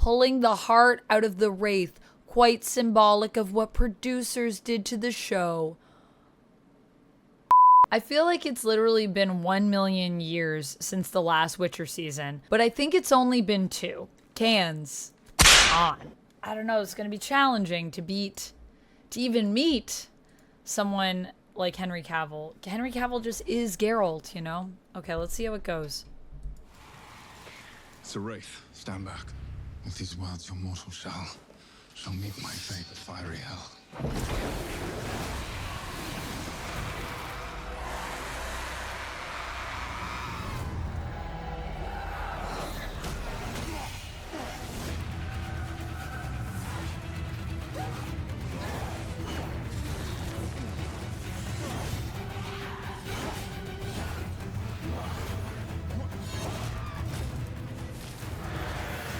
pulling the heart out of the Wraith, quite symbolic of what producers did to the show. I feel like it's literally been 1 million years since the last Witcher season, but I think it's only been 2. Cans on. I don't know, it's gonna be challenging to even meet someone like Henry Cavill. Henry Cavill just is Geralt, you know? Okay, let's see how it goes. It's a wraith. Stand back. With these words, your mortal shall meet my fate with fiery hell.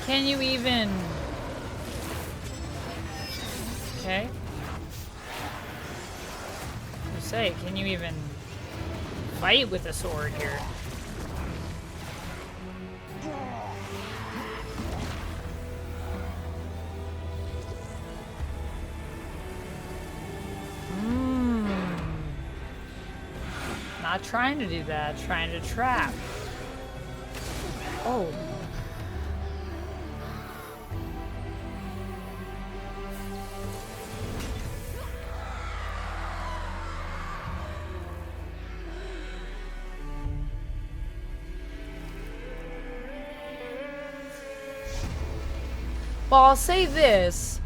Can you even... Okay. I say, can you even fight with a sword here? Not trying to do that, trying to trap. Oh. Well, I'll say this.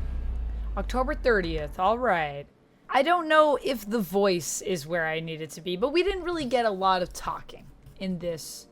October 30th, alright. I don't know if the voice is where I need it to be, but we didn't really get a lot of talking in this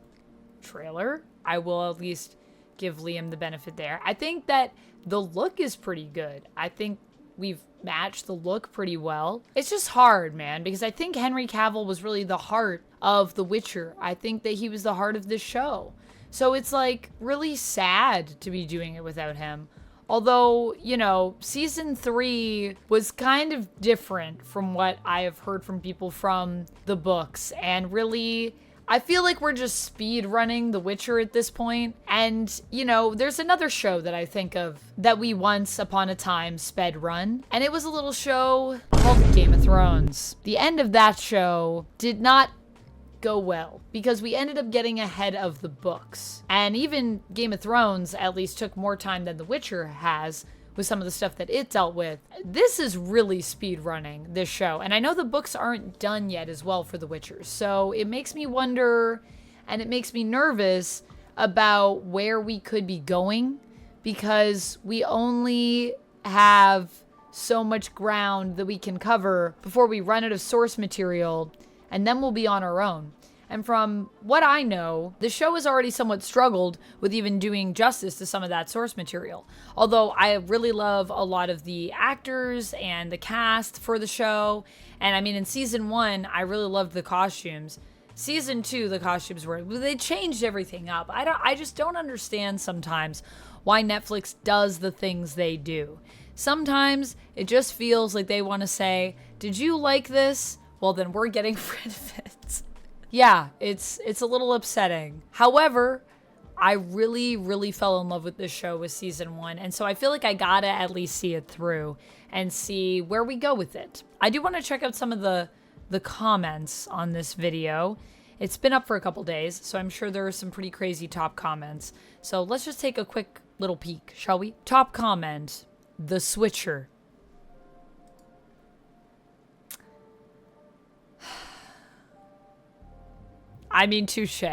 trailer. I will at least give Liam the benefit there. I think that the look is pretty good. I think we've matched the look pretty well. It's just hard, man, because I think Henry Cavill was really the heart of The Witcher. I think that he was the heart of this show. So it's like really sad to be doing it without him. Although, you know, season 3 was kind of different from what I have heard from people from the books. And really, I feel like we're just speed running The Witcher at this point. And, you know, there's another show that I think of that we once upon a time sped run. And it was a little show called Game of Thrones. The end of that show did not go well because we ended up getting ahead of the books, and even Game of Thrones at least took more time than The Witcher has with some of the stuff that it dealt with. This is really speed running this show, and I know the books aren't done yet as well for The Witcher, so it makes me wonder and it makes me nervous about where we could be going, because we only have so much ground that we can cover before we run out of source material, and then we'll be on our own. And from what I know, the show has already somewhat struggled with even doing justice to some of that source material. Although I really love a lot of the actors and the cast for the show. And I mean, in season 1, I really loved the costumes. Season 2, the costumes they changed everything up. I just don't understand sometimes why Netflix does the things they do. Sometimes it just feels like they want to say, did you like this? Well, then we're getting rid of it. Yeah, it's a little upsetting. However, I really, really fell in love with this show with season 1. And so I feel like I gotta at least see it through and see where we go with it. I do want to check out some of the comments on this video. It's been up for a couple days, so I'm sure there are some pretty crazy top comments. So let's just take a quick little peek, shall we? Top comment, The Switcher. I mean, touche.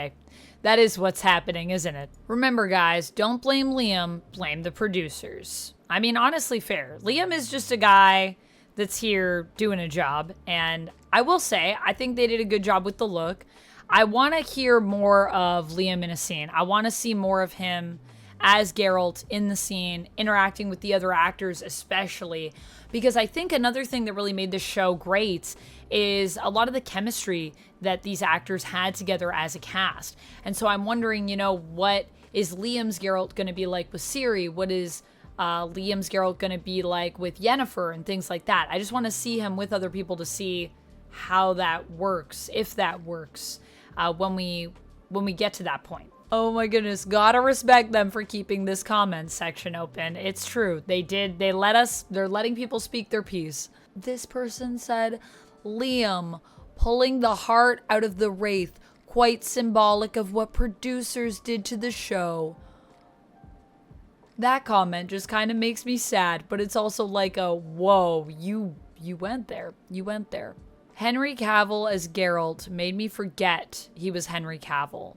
That is what's happening, isn't it? Remember, guys, don't blame Liam, blame the producers. I mean, honestly, fair. Liam is just a guy that's here doing a job, and I will say, I think they did a good job with the look. I want to hear more of Liam in a scene. I want to see more of him as Geralt in the scene, interacting with the other actors especially, because I think another thing that really made this show great is a lot of the chemistry that these actors had together as a cast. And so I'm wondering, you know, what is Liam's Geralt going to be like with Ciri? What is Liam's Geralt going to be like with Yennefer and things like that? I just want to see him with other people to see how that works, if that works, when we get to that point. Oh my goodness. Gotta respect them for keeping this comment section open. It's true. They're letting people speak their piece. This person said, Liam, pulling the heart out of the Wraith, quite symbolic of what producers did to the show. That comment just kind of makes me sad, but it's also like a, whoa, you went there. You went there. Henry Cavill as Geralt made me forget he was Henry Cavill.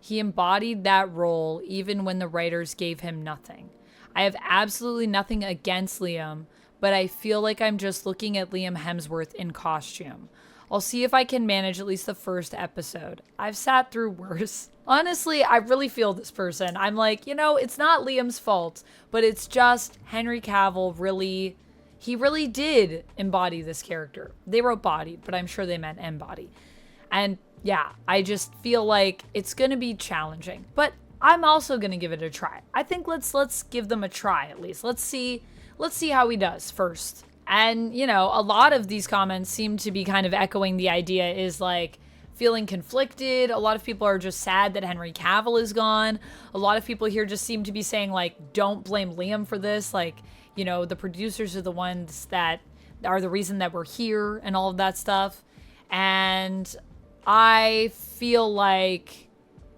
He embodied that role even when the writers gave him nothing. I have absolutely nothing against Liam, but I feel like I'm just looking at Liam Hemsworth in costume. I'll see if I can manage at least the first episode. I've sat through worse. Honestly, I really feel this person. I'm like, it's not Liam's fault, but it's just Henry Cavill he really did embody this character. They wrote bodied, but I'm sure they meant embody. And yeah, I just feel like it's going to be challenging, but I'm also going to give it a try. I think let's give them a try at least. Let's see how he does first. And, a lot of these comments seem to be kind of echoing the idea is like feeling conflicted. A lot of people are just sad that Henry Cavill is gone. A lot of people here just seem to be saying like, don't blame Liam for this. Like, the producers are the ones that are the reason that we're here and all of that stuff. And I feel like,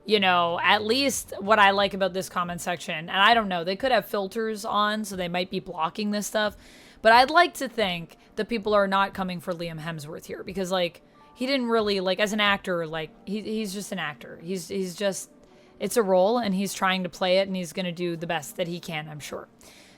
at least what I like about this comment section, and I don't know, they could have filters on, so they might be blocking this stuff. But I'd like to think that people are not coming for Liam Hemsworth here because, like, he didn't really, like, as an actor, like, he's just an actor. He's just, it's a role, and he's trying to play it, and he's going to do the best that he can, I'm sure.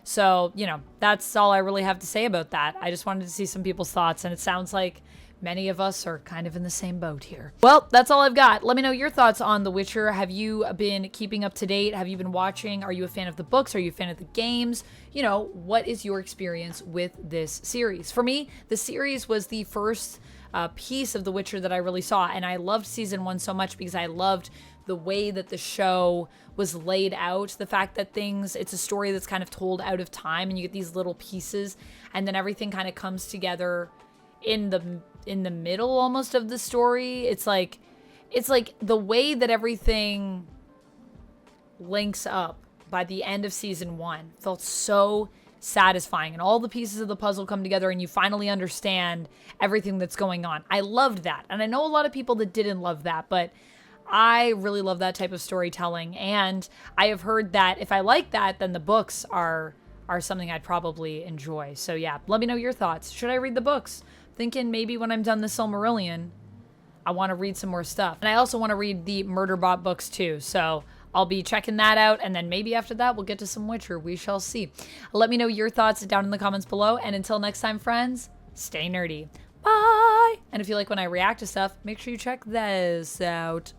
So, that's all I really have to say about that. I just wanted to see some people's thoughts, and it sounds like many of us are kind of in the same boat here. Well, that's all I've got. Let me know your thoughts on The Witcher. Have you been keeping up to date? Have you been watching? Are you a fan of the books? Are you a fan of the games? What is your experience with this series? For me, the series was the first piece of The Witcher that I really saw, and I loved season 1 so much because I loved the way that the show was laid out, the fact that it's a story that's kind of told out of time, and you get these little pieces, and then everything kind of comes together in the middle almost of the story. It's like the way that everything links up by the end of season 1 felt so satisfying, and all the pieces of the puzzle come together and you finally understand everything that's going on. I loved that. And I know a lot of people that didn't love that, but I really love that type of storytelling. And I have heard that if I like that, then the books are something I'd probably enjoy. So yeah, let me know your thoughts. Should I read the books? Thinking maybe when I'm done the Silmarillion, I want to read some more stuff. And I also want to read the Murderbot books too. So I'll be checking that out. And then maybe after that, we'll get to some Witcher. We shall see. Let me know your thoughts down in the comments below. And until next time, friends, stay nerdy. Bye. And if you like when I react to stuff, make sure you check this out.